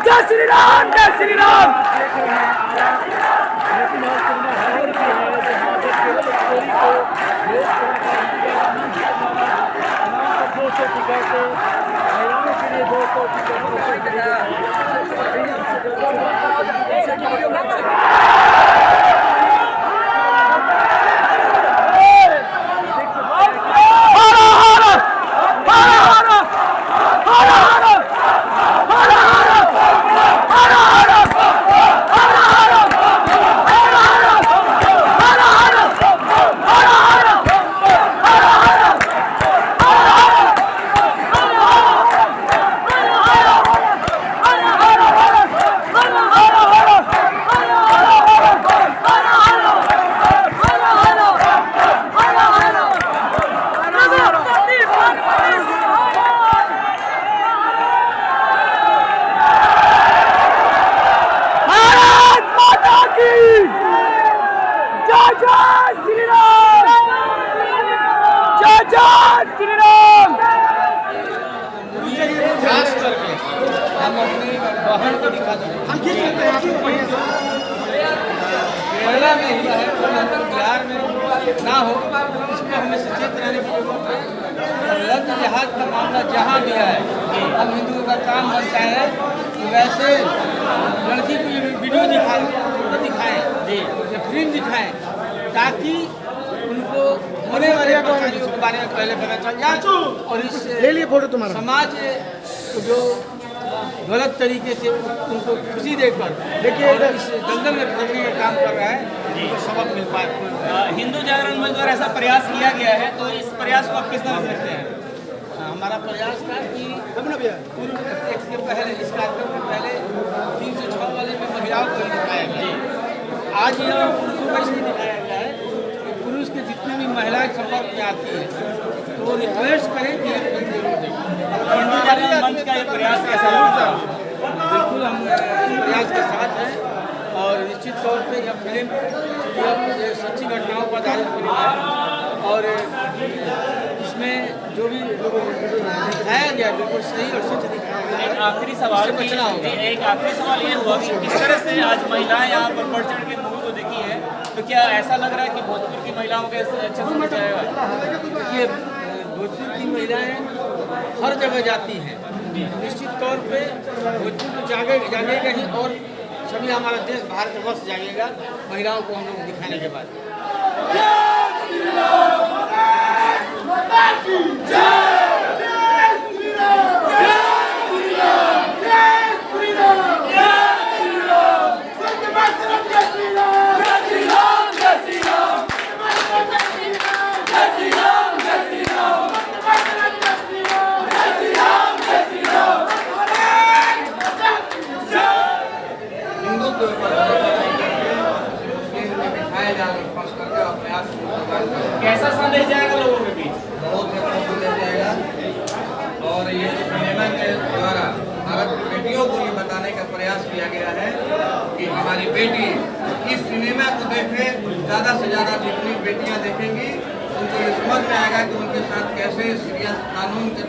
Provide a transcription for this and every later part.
जय श्री राम, जय श्री राम। केरला में हुआ है, बिहार में ना हो, इसमें हमें सचेत रहने की जरूरत है। लग्न जहाज का मामला जहाँ भी है, हम हिंदुओं का काम बनता है कि वैसे लड़की को वीडियो दिखाएं या फिल्म दिखाएं, ताकि उनको होने वाले परेशानियों के बारे में पहले पता चल जाए और इससे ले लिए फोटो तुम्हारा समाज जो गलत तरीके से उनको खुशी देकर देखिए इस दंगल में फंसने का काम कर रहा है, तो सबक मिल पाए। हिंदू जागरण मंच द्वारा ऐसा प्रयास किया गया है, तो इस प्रयास को आप किस तरह देखते हैं? हमारा प्रयास था कि पूर्व से पहले इस कार्यक्रम के पहले 306 वाले में महिलाओं को ही दिखाया गया। आज यह पुरुषों को इसलिए दिखाया गया है कि पुरुष के जितनी भी महिलाएं संपर्क में आती है तो वो रिक्वेस्ट करें कि हम फिल्म जरूर देखें। हिंदू जागरण मंच का ये प्रयास कैसा लगता है? बिल्कुल हम प्रयास के साथ हैं और निश्चित तौर पे यह फिल्म यह सच्ची घटनाओं पर आधारित फिल्म है और इसमें जो भी दिखाया गया बिल्कुल सही और सच दिखाया गया। एक आखिरी सवाल ये हुआ कि किस तरह से आज महिलाएं यहाँ पर बढ़ चढ़ के मूवी को देखी है, तो क्या ऐसा लग रहा है कि भोजपुर की महिलाओं को अच्छा समझ जाएगा? देखिए भोजपुर की महिलाएं हर जगह जाती हैं, निश्चित तौर पे भोजपुर तो जागेगा ही और सभी हमारा देश भारत वर्ष जागेगा महिलाओं को हम लोग दिखाने के बाद। कैसा संदेश जाएगा लोगों के बीच? बहुत अच्छा संदेश जाएगा और ये सिनेमा के द्वारा भारत की बेटियों को ये बताने का प्रयास किया गया है कि हमारी बेटी इस सिनेमा को देखे, ज़्यादा से ज़्यादा जितनी बेटियां देखेंगी उनको ये समझ में आएगा कि उनके साथ कैसे सीरियस कानून के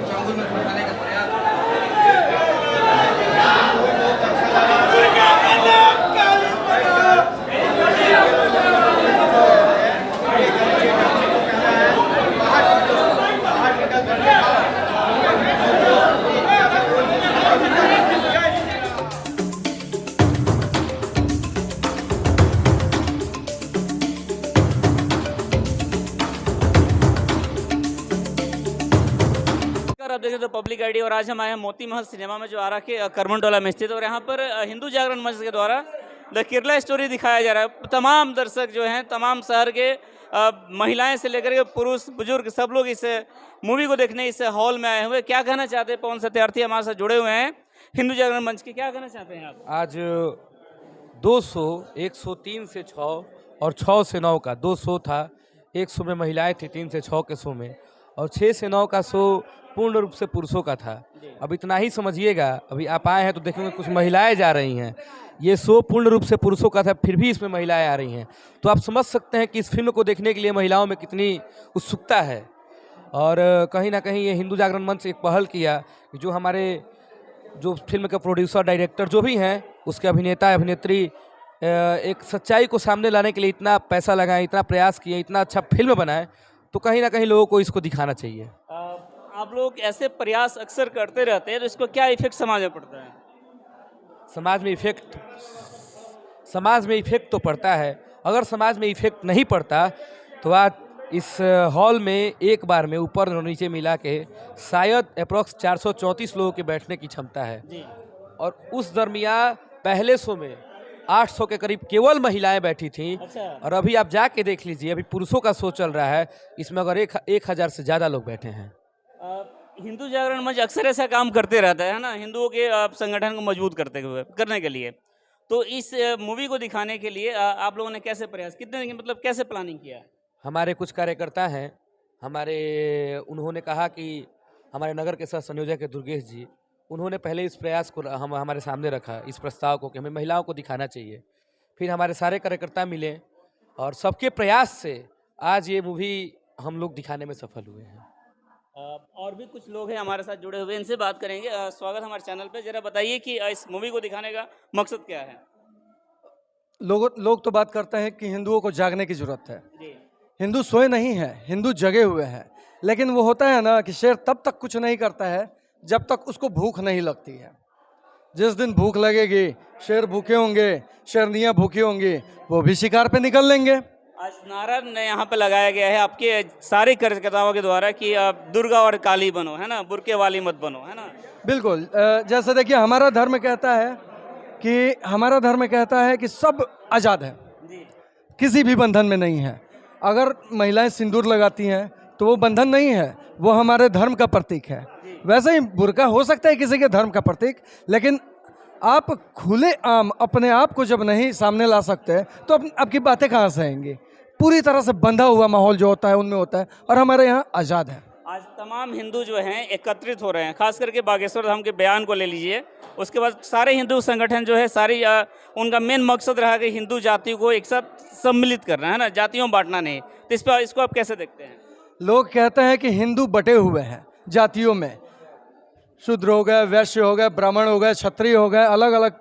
चंगुल में फंसाने का प्रयास। आप देखें तो पब्लिक आईडी और आज हम आए हैं मोती महल सिनेमा में जो आरा के करमनटोला में स्थित, और यहाँ पर हिंदू जागरण मंच के द्वारा द केरला स्टोरी दिखाया जा रहा है। तमाम दर्शक जो हैं, तमाम शहर के महिलाएं से लेकर के पुरुष बुजुर्ग सब लोग इस मूवी को देखने इस हॉल में आए हुए। क्या कहना चाहते हैं? पवन सत्यार्थी हमारे साथ जुड़े हुए हैं हिंदू जागरण मंच के, क्या कहना चाहते हैं आप? आज 200, 103 से 6 और 6 से 9 का 2 शो था। 1 शो में महिलाएं थी, 3 से 6 के शो में, और 6 से 9 का शो पूर्ण रूप से पुरुषों का था। अब इतना ही समझिएगा, अभी आप आए हैं तो देखेंगे कुछ महिलाएं जा रही हैं। ये शो पूर्ण रूप से पुरुषों का था, फिर भी इसमें महिलाएं आ रही हैं, तो आप समझ सकते हैं कि इस फिल्म को देखने के लिए महिलाओं में कितनी उत्सुकता है। और कहीं ना कहीं ये हिंदू जागरण मंच एक पहल किया कि जो हमारे जो फिल्म के प्रोड्यूसर डायरेक्टर जो भी हैं, उसके अभिनेता अभिनेत्री एक सच्चाई को सामने लाने के लिए इतना पैसा लगाए, इतना प्रयास किए, इतना अच्छा फिल्म बनाए, तो कहीं ना कहीं लोगों को इसको दिखाना चाहिए। आप लोग ऐसे प्रयास अक्सर करते रहते हैं, तो इसको क्या इफेक्ट समाज में पड़ता है? समाज में इफेक्ट तो पड़ता है। अगर समाज में इफेक्ट नहीं पड़ता तो आज इस हॉल में एक बार में ऊपर और नीचे मिला के शायद अप्रॉक्स 434 लोगों के बैठने की क्षमता है, जी। और उस दरमियान पहले शो में 800 के करीब केवल महिलाएं बैठी थीं। अच्छा। और अभी आप जाके देख लीजिए, अभी पुरुषों का शो चल रहा है, इसमें अगर 1000 से ज़्यादा लोग बैठे हैं। हिंदू जागरण मंच अक्सर ऐसा काम करते रहता है ना, हिंदुओं के संगठन को मजबूत करने के लिए। तो इस मूवी को दिखाने के लिए आप लोगों ने कैसे प्रयास, कितने मतलब कैसे प्लानिंग किया है? हमारे कुछ कार्यकर्ता हैं, उन्होंने कहा कि हमारे नगर के सह संयोजक है दुर्गेश जी, उन्होंने पहले इस प्रयास को हमारे सामने रखा, इस प्रस्ताव को कि हमें महिलाओं को दिखाना चाहिए। फिर हमारे सारे कार्यकर्ता मिले और सबके प्रयास से आज ये मूवी हम लोग दिखाने में सफल हुए हैं। और भी कुछ लोग हैं हमारे साथ जुड़े हुए, इनसे बात करेंगे। स्वागत हमारे चैनल पे। जरा बताइए कि इस मूवी को दिखाने का मकसद क्या है? लोग तो बात करते हैं कि हिंदुओं को जागने की जरूरत है। जी। हिंदू सोए नहीं है, हिंदू जगे हुए हैं। लेकिन वो होता है ना कि शेर तब तक कुछ नहीं करता है जब तक उसको भूख नहीं लगती है। जिस दिन भूख लगेगी, शेर भूखे होंगे, शेरनियाँ भूखी होंगी, वो भी शिकार पे निकल लेंगे। आज नारा यहाँ पे लगाया गया है आपके सारे कार्यकर्ताओं के द्वारा कि आप दुर्गा और काली बनो, है ना, बुरके वाली मत बनो, है ना। बिल्कुल। जैसे देखिए, हमारा धर्म कहता है कि सब आज़ाद है, किसी भी बंधन में नहीं है। अगर महिलाएं सिंदूर लगाती हैं तो वो बंधन नहीं है, वो हमारे धर्म का प्रतीक है। वैसे ही बुर्का हो सकता है किसी के धर्म का प्रतीक, लेकिन आप खुले आम अपने आप को जब नहीं सामने ला सकते तो आपकी बातें कहाँ से आएंगी? पूरी तरह से बंधा हुआ माहौल जो होता है उनमें होता है, और हमारे यहाँ आज़ाद है। आज तमाम हिंदू जो हैं एकत्रित हो रहे हैं, खास करके बागेश्वर धाम के बयान को ले लीजिए, उसके बाद सारे हिंदू संगठन जो है उनका मेन मकसद रहा कि हिंदू जाति को एक साथ सम्मिलित करना, है ना, जातियों बांटना नहीं। तो इसको आप कैसे देखते हैं? लोग कहते हैं कि हिंदू बटे हुए हैं जातियों में, शूद्र हो गए, वैश्य हो गए, ब्राह्मण हो गए, क्षत्रिय हो गए, अलग अलग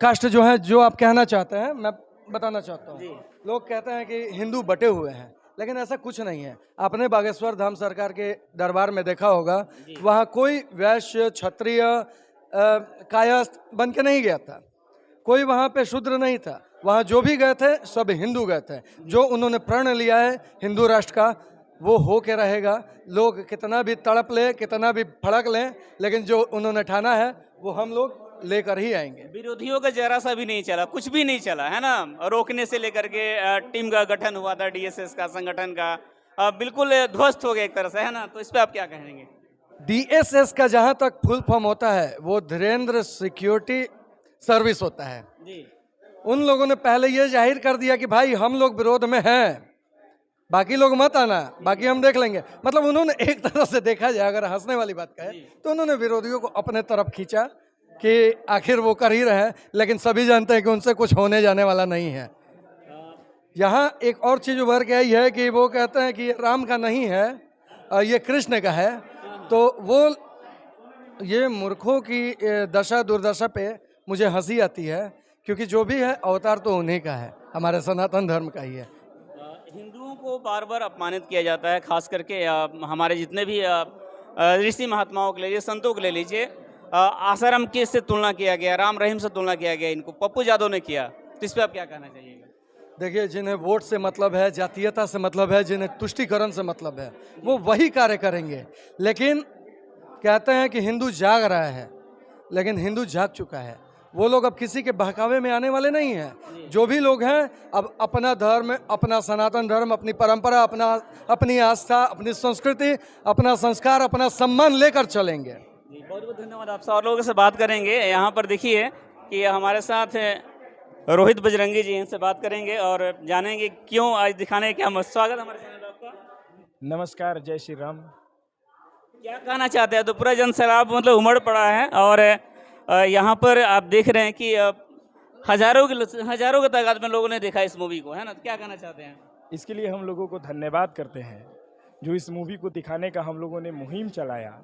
कास्ट जो है, जो आप कहना चाहते हैं मैं बताना चाहता हूँ। लोग कहते हैं कि हिंदू बटे हुए हैं, लेकिन ऐसा कुछ नहीं है। आपने बागेश्वर धाम सरकार के दरबार में देखा होगा, वहाँ कोई वैश्य, क्षत्रिय, कायस्थ बन के नहीं गया था, कोई वहाँ पे शूद्र नहीं था। वहाँ जो भी गए थे सब हिंदू गए थे। जो उन्होंने प्रण लिया है हिंदू राष्ट्र का, वो हो के रहेगा। लोग कितना भी तड़प ले, कितना भी फड़क लें, लेकिन जो उन्होंने ठाना है वो हम लोग लेकर ही आएंगे। विरोधियों का जरा सा भी नहीं चला, कुछ भी नहीं चला, है ना। रोकने से लेकर के टीम का गठन हुआ था, डीएसएस का संगठन का, बिल्कुल ध्वस्त हो गया एक तरह से, है ना। तो इस पे आप क्या कहेंगे? डीएसएस का जहाँ तक फुल फॉर्म होता है वो धीरेन्द्र सिक्योरिटी सर्विस होता है जी। उन लोगों ने पहले ये जाहिर कर दिया कि भाई हम लोग विरोध में हैं, बाकी लोग मत आना, बाकी हम देख लेंगे। मतलब उन्होंने एक तरह से देखा जाए, अगर हंसने वाली बात कहे तो उन्होंने विरोधियों को अपने तरफ खींचा कि आखिर वो कर ही रहे हैं, लेकिन सभी जानते हैं कि उनसे कुछ होने जाने वाला नहीं है। यहाँ एक और चीज़ उभर के आई है कि वो कहते हैं कि ये राम का नहीं है, ये कृष्ण का है। तो वो ये मूर्खों की दशा दुर्दशा पे मुझे हंसी आती है, क्योंकि जो भी है अवतार तो उन्हीं का है, हमारे सनातन धर्म का ही है। हिंदुओं को बार बार अपमानित किया जाता है, खास करके हमारे जितने भी ऋषि महात्माओं को ले लीजिए, संतों को ले लीजिए, आसाराम के से तुलना किया गया, राम रहीम से तुलना किया गया, इनको पप्पू यादव ने किया। तो इस पर आप क्या कहना चाहिएगा? देखिए, जिन्हें वोट से मतलब है, जातीयता से मतलब है, जिन्हें तुष्टीकरण से मतलब है, वो वही कार्य करेंगे। लेकिन कहते हैं कि हिंदू जाग रहा है, लेकिन हिंदू जाग चुका है। वो लोग अब किसी के बहकावे में आने वाले नहीं हैं। जो भी लोग हैं अब अपना धर्म, अपना सनातन धर्म, अपनी परंपरा, अपनी आस्था, अपनी संस्कृति, अपना संस्कार, अपना सम्मान लेकर चलेंगे। बहुत बहुत धन्यवाद आपसे। और लोगों से बात करेंगे। यहाँ पर देखिए कि हमारे साथ रोहित बजरंगी जी, इनसे बात करेंगे और जानेंगे क्यों आज दिखाने क्या मत। स्वागत हमारे चैनल पर आपका। नमस्कार, जय श्री राम। क्या कहना चाहते हैं? तो पूरा जन सैलाब मतलब उमड़ पड़ा है और यहाँ पर आप देख रहे हैं कि हजारों की तादाद में लोगों ने देखा इस मूवी को, है ना। तो क्या कहना चाहते हैं? इसके लिए हम लोगों को धन्यवाद करते हैं जो इस मूवी को दिखाने का हम लोगों ने मुहिम चलाया।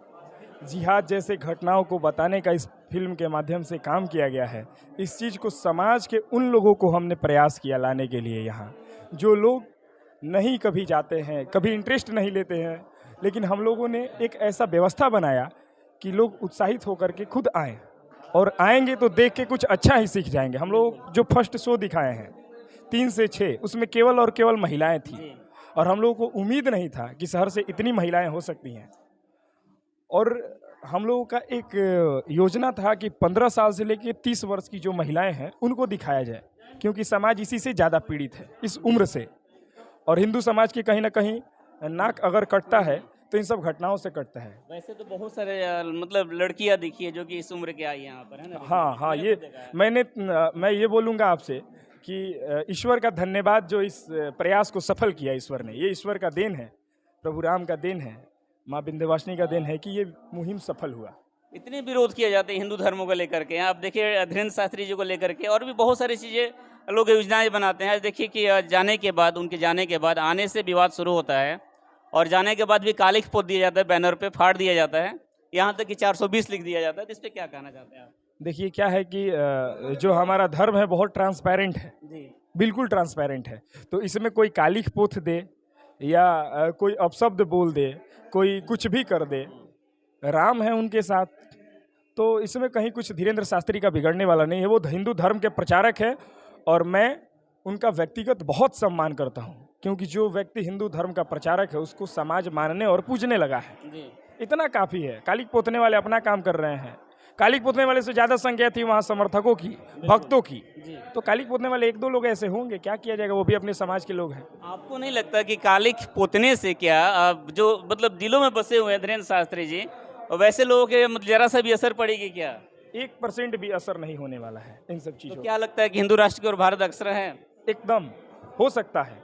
जिहाद जैसे घटनाओं को बताने का इस फिल्म के माध्यम से काम किया गया है। इस चीज़ को समाज के उन लोगों को हमने प्रयास किया लाने के लिए यहाँ, जो लोग नहीं कभी जाते हैं, कभी इंटरेस्ट नहीं लेते हैं, लेकिन हम लोगों ने एक ऐसा व्यवस्था बनाया कि लोग उत्साहित होकर के खुद आएँ, और आएंगे तो देख के कुछ अच्छा ही सीख जाएंगे। हम लोग जो फर्स्ट शो दिखाए हैं 3 से 6, उसमें केवल और केवल महिलाएं थी, और हम लोगों को उम्मीद नहीं था कि शहर से इतनी महिलाएं हो सकती हैं। और हम लोगों का एक योजना था कि 15 साल से लेकर 30 वर्ष की जो महिलाएं हैं उनको दिखाया जाए, क्योंकि समाज इसी से ज़्यादा पीड़ित है, इस उम्र से। और हिंदू समाज की कहीं ना कहीं नाक अगर कटता है तो इन सब घटनाओं से कटता है। वैसे तो बहुत सारे मतलब लड़कियां दिखी है जो कि इस उम्र के आई हैं यहाँ पर, है ना? हाँ, ये मैं ये बोलूँगा आपसे कि ईश्वर का धन्यवाद, जो इस प्रयास को सफल किया ईश्वर ने। ये ईश्वर का देन है, प्रभु राम का देन है, माँ विंध्यवासिनी का देन है कि ये मुहिम सफल हुआ। इतने विरोध किए जाते हैं हिंदू धर्मों को लेकर के। आप देखिए धीरेन्द्र शास्त्री जी को लेकर के और भी बहुत सारी चीज़ें लोग योजनाएं बनाते हैं। देखिए कि उनके जाने के बाद आने से विवाद शुरू होता है, और जाने के बाद भी कालिख पोत दिया जाता है, बैनर पे फाड़ दिया जाता है, यहाँ तक कि 420 लिख दिया जाता है। तो इस पर क्या कहना चाहते हैं आप? देखिए क्या है कि जो हमारा धर्म है बहुत ट्रांसपेरेंट है जी, बिल्कुल ट्रांसपेरेंट है। तो इसमें कोई कालिख पोत दे या कोई अपशब्द बोल दे, कोई कुछ भी कर दे, राम है उनके साथ, तो इसमें कहीं कुछ धीरेन्द्र शास्त्री का बिगड़ने वाला नहीं है। वो हिंदू धर्म के प्रचारक है, और मैं उनका व्यक्तिगत बहुत सम्मान करता हूँ, क्योंकि जो व्यक्ति हिंदू धर्म का प्रचारक है उसको समाज मानने और पूजने लगा है। जी, इतना काफ़ी है। कालिख पोतने वाले अपना काम कर रहे हैं। कालिख पोतने वाले से ज़्यादा संख्या थी वहाँ समर्थकों की, भक्तों की। जी। तो कालिख पोतने वाले 1-2 लोग ऐसे होंगे, क्या किया जाएगा, वो भी अपने समाज के लोग हैं। आपको नहीं लगता कि कालिख पोतने से क्या जो मतलब दिलों में बसे हुए हैं धीरेन्द्र शास्त्री जी, और वैसे लोगों के मतलब जरा सा भी असर पड़ेगी क्या? 1% भी असर नहीं होने वाला है इन सब तो चीज़ों क्या लगता है कि हिंदू राष्ट्र की ओर भारत अग्रसर है? एकदम हो सकता है,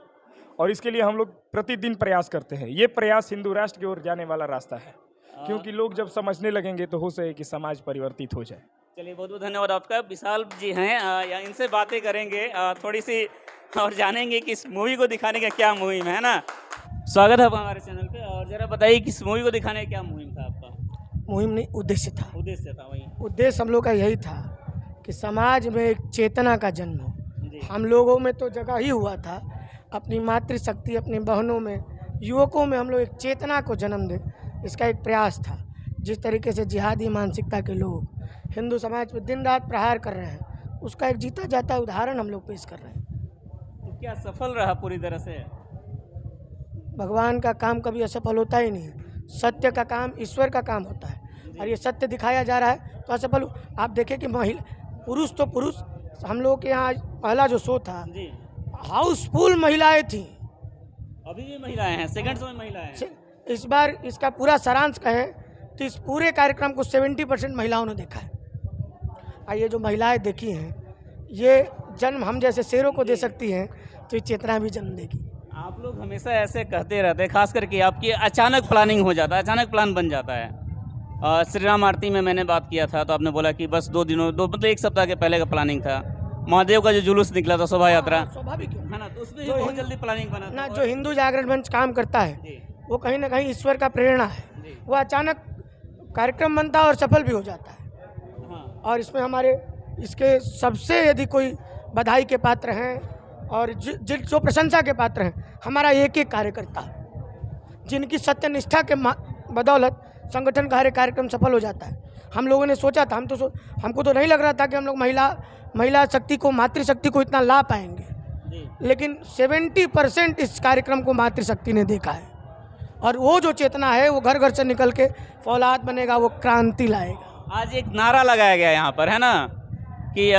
और इसके लिए हम लोग प्रतिदिन प्रयास करते हैं। ये प्रयास हिंदू राष्ट्र की ओर जाने वाला रास्ता है, क्योंकि लोग जब समझने लगेंगे तो हो सके कि समाज परिवर्तित हो जाए। चलिए, बहुत बहुत धन्यवाद आपका। विशाल जी हैं, या इनसे बातें करेंगे थोड़ी सी, और जानेंगे कि इस मूवी को दिखाने का क्या मुहिम है ना। स्वागत है आपका हमारे चैनल पे, और जरा बताइए कि इस मूवी को दिखाने का क्या मुहिम था आपका? मुहिम नहीं, उद्देश्य था। उद्देश्य था वही? उद्देश्य हम लोग का यही था कि समाज में एक चेतना का जन्म हो। जी, हम लोगों में तो जगह ही हुआ था, अपनी मातृशक्ति, अपनी बहनों में, युवकों में हम लोग एक चेतना को जन्म दें, इसका एक प्रयास था। जिस तरीके से जिहादी मानसिकता के लोग हिंदू समाज पर दिन रात प्रहार कर रहे हैं, उसका एक जीता जाता उदाहरण हम लोग पेश कर रहे हैं। तो क्या सफल रहा पूरी तरह से? भगवान का काम कभी असफल होता ही नहीं, सत्य का काम ईश्वर का काम होता है, और ये सत्य दिखाया जा रहा है तो असफल। आप देखें कि पुरुष तो पुरुष, हम लोग के यहाँ पहला जो शो था जी, हाउसफुल महिलाएं थी। अभी भी महिलाएं हैं, सेकंड शो में महिलाएं हैं। इस बार इसका पूरा सारांश कहें तो इस पूरे कार्यक्रम को 70% महिलाओं ने देखा है। और ये जो महिलाएं देखी हैं, ये जन्म हम जैसे शेरों को दे सकती हैं, तो ये चेतना भी जन्म देगी। आप लोग हमेशा ऐसे कहते रहते हैं, खास करके आपकी अचानक प्लानिंग हो जाता है, अचानक प्लान बन जाता है। श्री राम आरती में मैंने बात किया था तो आपने बोला कि बस 2 दिनों मतलब 1 सप्ताह के पहले का प्लानिंग था। महादेव का जो जुलूस निकला था, शोभा यात्रा, स्वाभाविक है ना, तो उसमें बहुत जल्दी प्लानिंग बना ना, था। जो हिंदू जागरण मंच काम करता है जी, वो कहीं ना कहीं ईश्वर का प्रेरणा है। जी, वो अचानक कार्यक्रम बनता है और सफल भी हो जाता है। हाँ, और इसमें हमारे इसके सबसे यदि कोई बधाई के पात्र हैं और जो प्रशंसा के पात्र हैं, हमारा एक एक कार्यकर्ता, जिनकी सत्यनिष्ठा के बदौलत संगठन का हर एक कार्यक्रम सफल हो जाता है। हम लोगों ने सोचा था, हमको तो नहीं लग रहा था कि हम लोग महिला शक्ति को, मातृशक्ति को इतना ला पाएंगे, जी, लेकिन 70% इस कार्यक्रम को मातृशक्ति ने देखा है। और वो जो चेतना है वो घर घर से निकल के फौलाद बनेगा, वो क्रांति लाएगा। आज एक नारा लगाया गया यहाँ पर, है ना, कि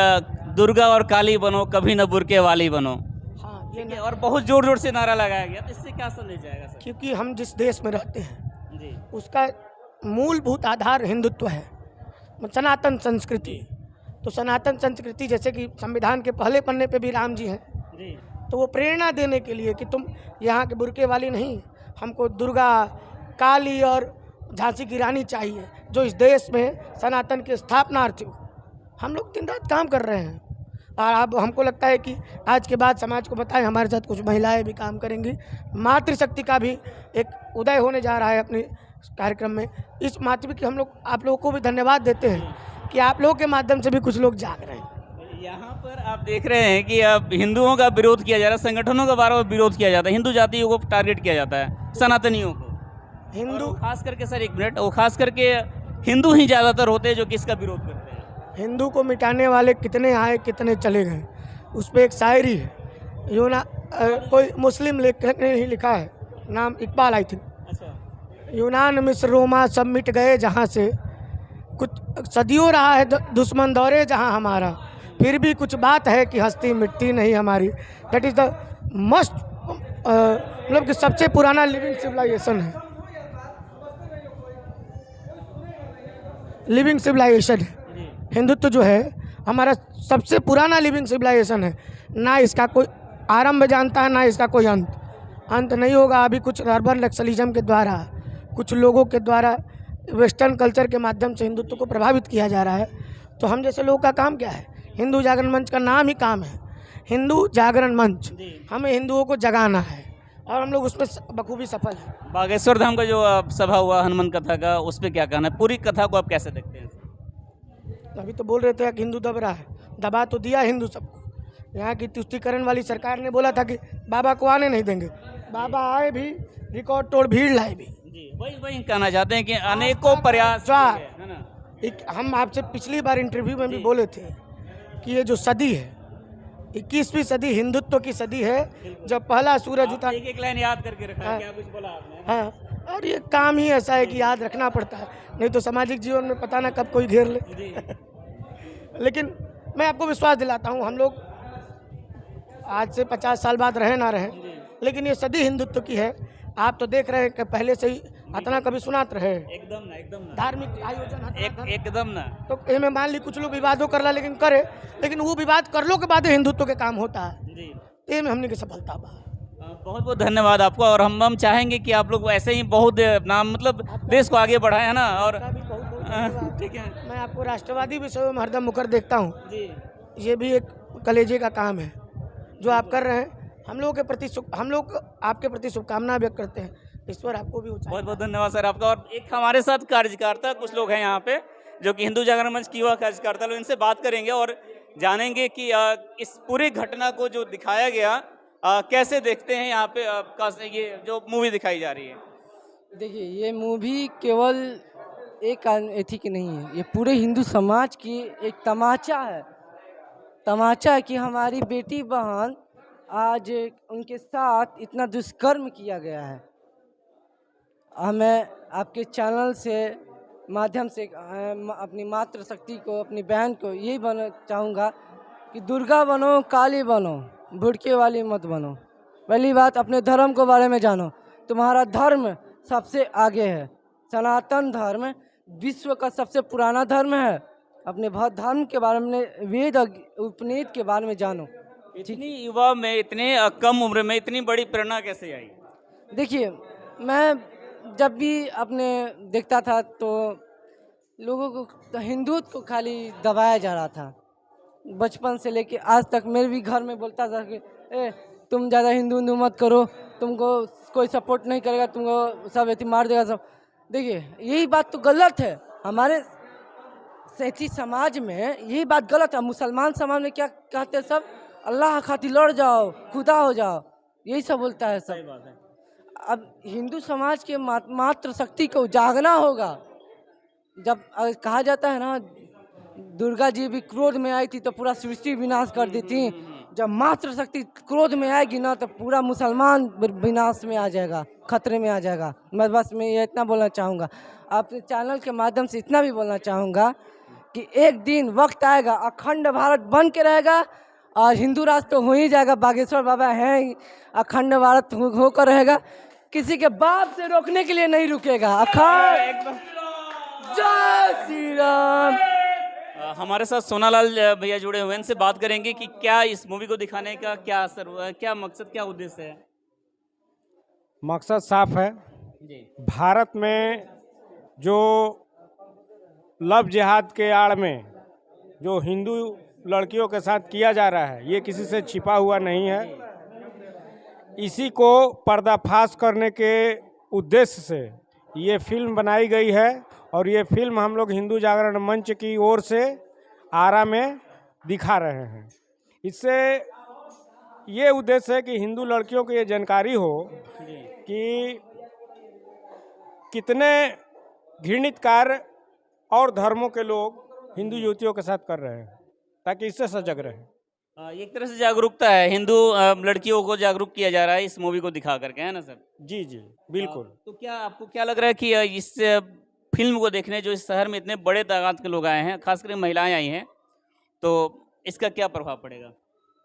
दुर्गा और काली बनो, कभी न बुरके वाली बनो। हाँ, ठीक है, और बहुत जोर जोर से नारा लगाया गया, तो इससे क्या संदेश जाएगा सर? क्योंकि हम जिस देश में रहते हैं जी, उसका मूलभूत आधार हिंदुत्व है, सनातन संस्कृति। तो सनातन संस्कृति, जैसे कि संविधान के पहले पन्ने पे भी राम जी हैं, जी, तो वो प्रेरणा देने के लिए कि तुम यहाँ के बुरके वाली नहीं, हमको दुर्गा, काली और झांसी की रानी चाहिए, जो इस देश में सनातन के स्थापनार्थी हो। हम लोग दिन रात काम कर रहे हैं, और अब हमको लगता है कि आज के बाद समाज को बताएं, हमारे साथ कुछ महिलाएं भी काम करेंगी। मातृशक्ति का भी एक उदय होने जा रहा है अपनी कार्यक्रम में। इस माध्यम की हम लोग आप लोगों को भी धन्यवाद देते हैं कि आप लोगों के माध्यम से भी कुछ लोग जाग रहे हैं। यहाँ पर आप देख रहे हैं कि अब हिंदुओं का विरोध किया जा रहा है, संगठनों का बार बार विरोध किया जाता है, हिंदू जातियों को टारगेट किया जाता है, सनातनियों को। हिंदू और खास करके सर, एक मिनट, वो खास करके हिंदू ही ज़्यादातर होते हैं जो कि इसका विरोध करते हैं। हिंदू को मिटाने वाले कितने आए कितने चले गए, उस पर एक शायरी है, कोई मुस्लिम लेखक ने ही लिखा है, नाम इकबाल आई थिंक। अच्छा, यूनान मिस्र रोमा सब मिट गए जहाँ से, कुछ सदियों रहा है दुश्मन दौरे जहाँ हमारा, फिर भी कुछ बात है कि हस्ती मिटती नहीं हमारी। दैट इज़ द मस्ट, मतलब कि सबसे पुराना लिविंग सिविलाइजेशन है, लिविंग सिविलाइजेशन है हिंदुत्व जो है हमारा सबसे पुराना लिविंग सिविलाइजेशन है। ना इसका कोई आरंभ जानता है ना इसका कोई अंत नहीं होगा। अभी कुछ अर्बन नक्सलिज्म के द्वारा, कुछ लोगों के द्वारा वेस्टर्न कल्चर के माध्यम से हिंदुत्व को प्रभावित किया जा रहा है। तो हम जैसे लोगों का काम क्या है, हिंदू जागरण मंच का नाम ही काम है हिंदू जागरण मंच, हमें हिंदुओं को जगाना है और हम लोग उसमें बखूबी सफल हैं। बागेश्वर धाम का जो सभा हुआ हनुमान कथा का, उस पर क्या कहना है? पूरी कथा को आप कैसे देखते हैं? अभी तो बोल रहे थे कि हिंदू दब रहा है, दबा तो दिया हिंदू सबको। यहाँ की तुष्टिकरण वाली सरकार ने बोला था कि बाबा को आने नहीं देंगे, बाबा आए भी, रिकॉर्ड तोड़ भीड़ लाए भी। जी, वही कहना चाहते हैं कि अनेकों प्रयास किए गए, है ना? हम आपसे पिछली बार इंटरव्यू में भी बोले थे कि ये जो सदी है 21वीं सदी हिंदुत्व की सदी है, जब पहला सूरज उठा। एक लाइन याद करके रखा है, क्या कुछ बोला आपने? हाँ, और ये काम ही ऐसा है कि याद रखना पड़ता है, नहीं तो सामाजिक जीवन में पता ना कब कोई घेर ले। लेकिन मैं आपको विश्वास दिलाता हूँ, हम लोग आज से 50 साल बाद रहे ना रहे, लेकिन ये सदी हिंदुत्व की है। आप तो देख रहे हैं कि पहले से ही इतना कभी सुनाते रहे, एकदम ना धार्मिक आयोजन एकदम ना। तो इनमें मान ली कुछ लोग विवादों कर ला, लेकिन करे, लेकिन वो विवाद कर लो के बाद हिंदुत्व के काम होता है। जी, ये में हमने की सफलता बा। बहुत बहुत धन्यवाद आपको। और हम चाहेंगे कि आप लोग ऐसे ही बहुत नाम, मतलब देश को आगे बढ़ाएं, है ना? और आपका भी बहुत बहुत धन्यवाद। ठीक है मैं आपको राष्ट्रवादी विषयों में हरदम मुकर देखता हूँ, जी। ये भी एक कलेजे का काम है जो आप कर रहे हैं। हम लोग के प्रति हम लोग आपके प्रति शुभकामना व्यक्त करते हैं, ईश्वर आपको भी ऊंचाई। बहुत बहुत धन्यवाद सर आपका। और एक हमारे साथ कार्यकर्ता कुछ लोग हैं यहाँ पे जो कि हिंदू जागरण मंच की युवा कार्यकर्ता लोग, इनसे बात करेंगे और जानेंगे कि इस पूरी घटना को जो दिखाया गया कैसे देखते हैं यहाँ पे ये जो मूवी दिखाई जा रही है। देखिए, ये मूवी केवल एक एथी की नहीं है, ये पूरे हिंदू समाज की एक तमाचा है। तमाचा है कि हमारी बेटी बहन आज उनके साथ इतना दुष्कर्म किया गया है। मैं आपके चैनल से माध्यम से अपनी मातृशक्ति को, अपनी बहन को यही बोलना चाहूँगा कि दुर्गा बनो, काली बनो, भुड़के वाली मत बनो। पहली बात, अपने धर्म के बारे में जानो, तुम्हारा धर्म सबसे आगे है। सनातन धर्म विश्व का सबसे पुराना धर्म है। अपने धर्म के बारे में, वेद उपनिषद के बारे में जानो। इतनी युवा में, इतने कम उम्र में इतनी बड़ी प्रेरणा कैसे आई? देखिए, मैं जब भी अपने देखता था तो लोगों को हिंदुत्व को खाली दबाया जा रहा था। बचपन से लेके आज तक मेरे भी घर में बोलता था कि तुम ज़्यादा हिंदू मत करो, तुमको कोई सपोर्ट नहीं करेगा, तुमको सब ऐसे मार देगा सब। देखिए, यही बात तो गलत है। हमारे सैती समाज में यही बात गलत है। मुसलमान समाज में क्या कहते हैं सब, अल्लाह खातिर लड़ जाओ, खुदा हो जाओ, यही सब बोलता है सब। अब हिंदू समाज के मातृ शक्ति को जागना होगा। जब कहा जाता है ना, दुर्गा जी भी क्रोध में आई थी तो पूरा सृष्टि विनाश कर दी थी। जब मातृ शक्ति क्रोध में आएगी ना तो पूरा मुसलमान विनाश में आ जाएगा, खतरे में आ जाएगा। मैं बस ये इतना बोलना चाहूँगा। आपके चैनल के माध्यम से इतना भी बोलना चाहूँगा कि एक दिन वक्त आएगा, अखंड भारत बन के रहेगा और हिंदू राष्ट्र तो हो ही जाएगा। बागेश्वर बाबा हैं, अखंड भारत होकर रहेगा, किसी के बाप से रोकने के लिए नहीं रुकेगा। अखंड जय श्री राम। हमारे साथ सोनालाल भैया जुड़े हुए हैं, इनसे बात करेंगे कि क्या इस मूवी को दिखाने का क्या असर हुआ है, क्या मकसद, क्या उद्देश्य है? मकसद साफ है जी। भारत में जो लव जिहाद के आड़ में जो हिंदू लड़कियों के साथ किया जा रहा है, ये किसी से छिपा हुआ नहीं है। इसी को पर्दाफाश करने के उद्देश्य से ये फिल्म बनाई गई है और ये फिल्म हम लोग हिंदू जागरण मंच की ओर से आरा में दिखा रहे हैं। इससे ये उद्देश्य है कि हिंदू लड़कियों को ये जानकारी हो कि कितने घृणित कार्य और धर्मों के लोग हिंदू युवतियों के साथ कर रहे हैं, ताकि इससे सजग रहे। एक तरह से जागरूकता है, हिंदू लड़कियों को जागरूक किया जा रहा है इस मूवी को दिखा करके, है ना सर? जी जी बिल्कुल। तो क्या आपको क्या लग रहा है कि इस फिल्म को देखने जो इस शहर में इतने बड़े तादाद के लोग आए हैं, खासकर महिलाएं आई हैं, तो इसका क्या प्रभाव पड़ेगा?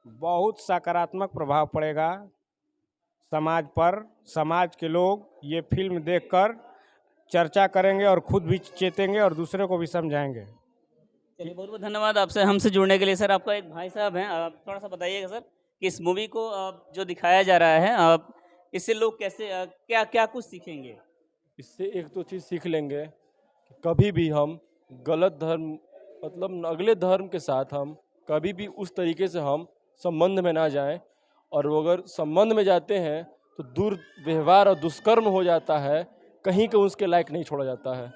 बहुत सकारात्मक प्रभाव पड़ेगा समाज पर। समाज के लोग ये फिल्म देखकर चर्चा करेंगे और खुद भी चेतेंगे और दूसरे को भी समझाएंगे। चलिए, बहुत बहुत धन्यवाद आपसे हमसे जुड़ने के लिए। सर, आपका एक भाई साहब हैं, आप थोड़ा सा बताइएगा सर कि इस मूवी को जो दिखाया जा रहा है, इससे लोग कैसे क्या क्या कुछ सीखेंगे? इससे एक तो चीज़ सीख लेंगे कि कभी भी हम गलत धर्म मतलब अगले धर्म के साथ हम कभी भी उस तरीके से हम संबंध में ना जाएं, और वो अगर संबंध में जाते हैं तो दुर्व्यवहार और दुष्कर्म हो जाता है, कहीं के उसके लायक नहीं छोड़ा जाता है।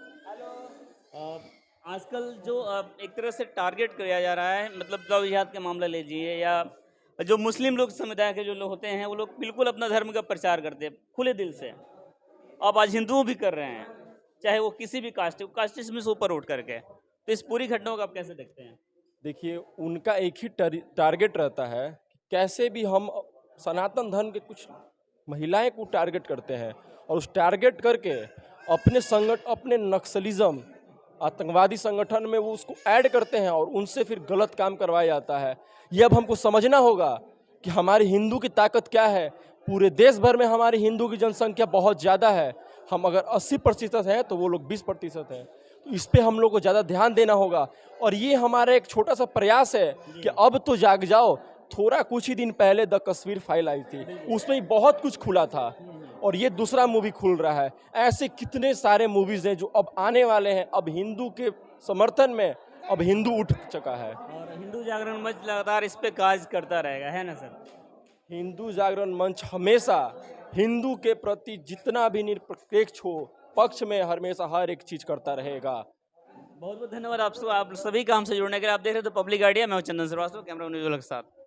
आजकल जो एक तरह से टारगेट किया जा रहा है, मतलब लव जिहाद का मामला लीजिए, या जो मुस्लिम लोग समुदाय के जो लोग होते हैं वो लोग बिल्कुल अपना धर्म का प्रचार करते हैं खुले दिल से। अब आज हिंदुओं भी कर रहे हैं, चाहे वो किसी भी कास्टिज्म से ऊपर उठ करके। तो इस पूरी घटना को आप कैसे देखते हैं? देखिए, उनका एक ही टारगेट रहता है कि कैसे भी हम सनातन धर्म के कुछ महिलाएं को टारगेट करते हैं, और उस टारगेट करके अपने नक्सलिज्म आतंकवादी संगठन में वो उसको ऐड करते हैं और उनसे फिर गलत काम करवाया जाता है। ये अब हमको समझना होगा कि हमारे हिंदू की ताकत क्या है। पूरे देश भर में हमारे हिंदू की जनसंख्या बहुत ज़्यादा है। हम अगर 80% हैं तो वो लोग 20% हैं। तो इस पे हम लोग को ज़्यादा ध्यान देना होगा। और ये हमारा एक छोटा सा प्रयास है कि अब तो जाग जाओ। थोड़ा कुछ ही दिन पहले द कश्मीर फाइल आई थी, उसमें बहुत कुछ खुला था, और ये दूसरा मूवी खुल रहा है। ऐसे कितने सारे मूवीज़ हैं जो अब आने वाले हैं। अब हिंदू के समर्थन में अब हिंदू उठ चुका है, और हिंदू जागरण मंच लगातार इस पे कार्य करता रहेगा, है ना सर? हिंदू जागरण मंच हमेशा हिंदू के प्रति जितना भी निरपेक्ष हो पक्ष में हमेशा हर एक चीज़ करता रहेगा। बहुत बहुत धन्यवाद आपसे, आप सभी का हमसे जुड़ने के लिए। आप देख रहे थे पब्लिक आइडिया, मैं हूं चंदन श्रीवास्तव, कैमरा न्यूज़ के साथ।